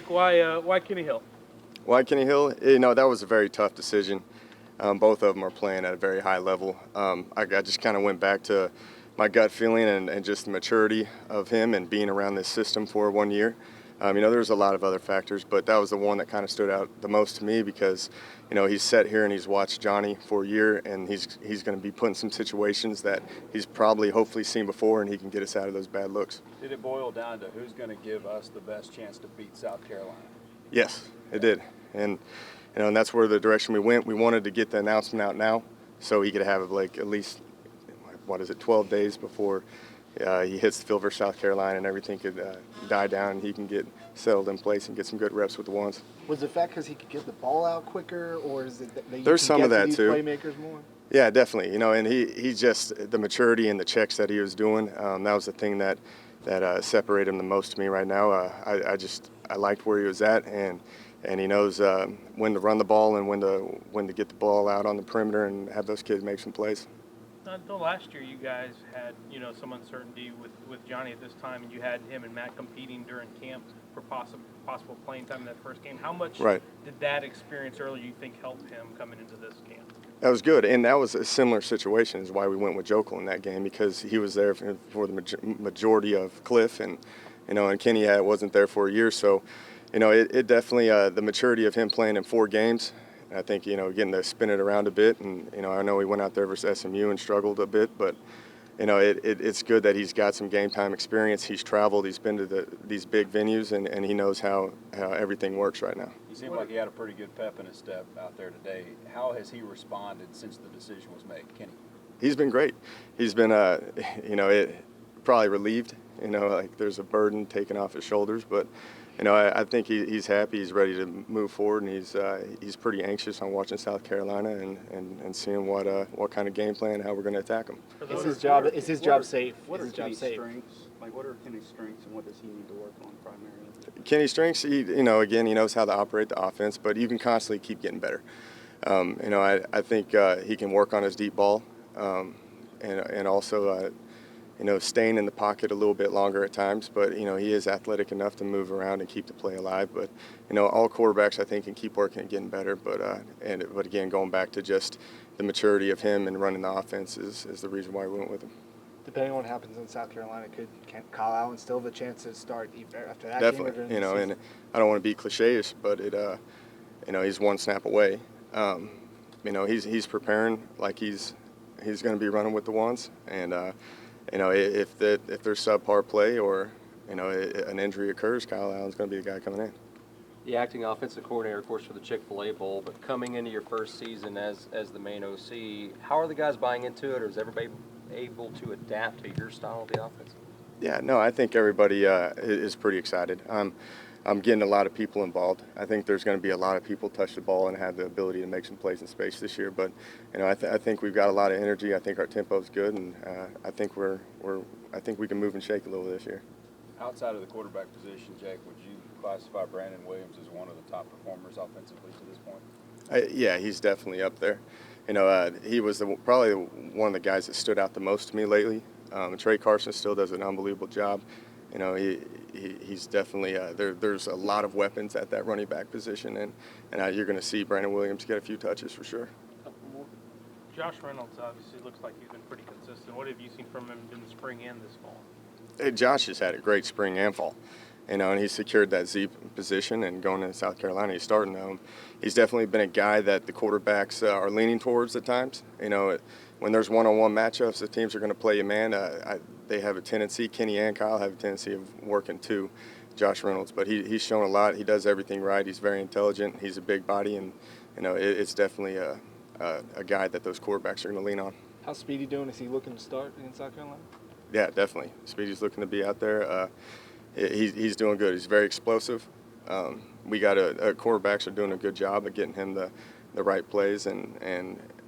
Why Kenny Hill? Why Kenny Hill? That was a very tough decision. Both of them are playing at a very high level. I just kind of went back to my gut feeling and just the maturity of him and being around this system for 1 year. There's a lot of other factors, but that was the one that kind of stood out the most to me because, he's sat here and he's watched Johnny for a year, and he's going to be put in some situations that he's probably hopefully seen before, and he can get us out of those bad looks. Did it boil down to who's going to give us the best chance to beat South Carolina? Yes, it did, and that's where the direction we went. We wanted to get the announcement out now, so he could have it like at least 12 days before he hits the field versus South Carolina, and everything could die down, and he can get settled in place and get some good reps with the ones. Was the fact because he could get the ball out quicker, or is it that you There's can some get of that to these too. Playmakers more? Yeah, definitely. And he just the maturity and the checks that he was doing. That was the thing that separated him the most to me right now. I liked where he was at, and he knows when to run the ball and when to get the ball out on the perimeter and have those kids make some plays. Until last year, you guys had some uncertainty with Johnny at this time, and you had him and Matt competing during camp for possible playing time in that first game. How much did that experience earlier you think help him coming into this camp? That was good, and that was a similar situation is why we went with Jokel in that game, because he was there for the majority of Cliff, and Kenny wasn't there for a year, so it definitely the maturity of him playing in 4 games. I think getting to spin it around a bit, and I know he went out there versus SMU and struggled a bit, but it's good that he's got some game time experience. He's traveled, he's been to these big venues, and he knows how everything works right now. He seemed like he had a pretty good pep in his step out there today. How has he responded since the decision was made, Kenny? He's been great. He's been, probably relieved. Like there's a burden taken off his shoulders, but I think he's happy. He's ready to move forward, and he's pretty anxious on watching South Carolina and seeing what kind of game plan, how we're going to attack him. Is his job safe? What Is are his job Kenny's safe? strengths? What are Kenny's strengths, and what does he need to work on primarily? Kenny's strengths, again, he knows how to operate the offense, but you can constantly keep getting better. I think he can work on his deep ball, and also staying in the pocket a little bit longer at times, but he is athletic enough to move around and keep the play alive. But all quarterbacks I think can keep working and getting better. But again, going back to just the maturity of him and running the offense is the reason why we went with him. Depending on what happens in South Carolina, could Kyle Allen still have a chance to start after that Definitely, game? and I don't want to be cliche-ish, but he's one snap away. He's preparing like he's going to be running with the ones, and if there's subpar play or an injury occurs, Kyle Allen's going to be the guy coming in. The acting offensive coordinator, of course, for the Chick-fil-A Bowl, but coming into your first season as the main OC, how are the guys buying into it, or is everybody able to adapt to your style of the offense? Yeah, no, I think everybody is pretty excited. I'm getting a lot of people involved. I think there's going to be a lot of people touch the ball and have the ability to make some plays in space this year. But I think we've got a lot of energy. I think our tempo is good, and I think I think we can move and shake a little this year. Outside of the quarterback position, Jake, would you classify Brandon Williams as one of the top performers offensively to this point? Yeah, he's definitely up there. He was probably one of the guys that stood out the most to me lately. Trey Carson still does an unbelievable job. He's definitely there's a lot of weapons at that running back position, and you're going to see Brandon Williams get a few touches for sure. Josh Reynolds obviously looks like he's been pretty consistent. What have you seen from him in the spring and this fall? Hey, Josh has had a great spring and fall. And he secured that Z position, and going into South Carolina, he's starting them. He's definitely been a guy that the quarterbacks are leaning towards at times. When there's one-on-one matchups, the teams are going to play you man. They have a tendency, Kenny and Kyle have a tendency of working to Josh Reynolds, but he's shown a lot. He does everything right. He's very intelligent. He's a big body, and it's definitely a guy that those quarterbacks are going to lean on. How's Speedy doing? Is he looking to start in South Carolina? Yeah, definitely. Speedy's looking to be out there. He's doing good. He's very explosive. We got quarterbacks are doing a good job of getting him the right plays and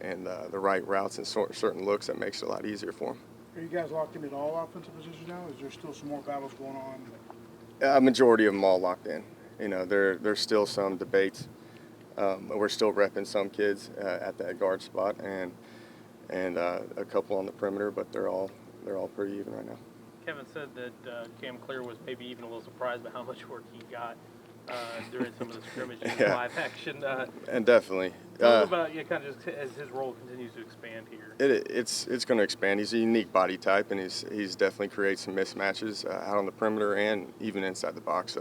the right routes and certain looks that makes it a lot easier for him. Are you guys locked in at all offensive positions now? Is there still some more battles going on? A majority of them all locked in. There's still some debates. We're still repping some kids at that guard spot and a couple on the perimeter, but they're all pretty even right now. Kevin said that Cam Clear was maybe even a little surprised by how much work he got. during some of the scrimmages, Yeah. live action. And definitely. A little about kind of just as his role continues to expand here. It's going to expand. He's a unique body type, and he's definitely creates some mismatches out on the perimeter and even inside the box.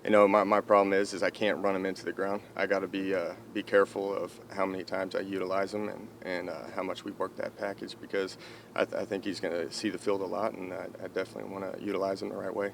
My problem is I can't run him into the ground. I got to be careful of how many times I utilize him and how much we work that package, because I think he's going to see the field a lot, and I definitely want to utilize him the right way.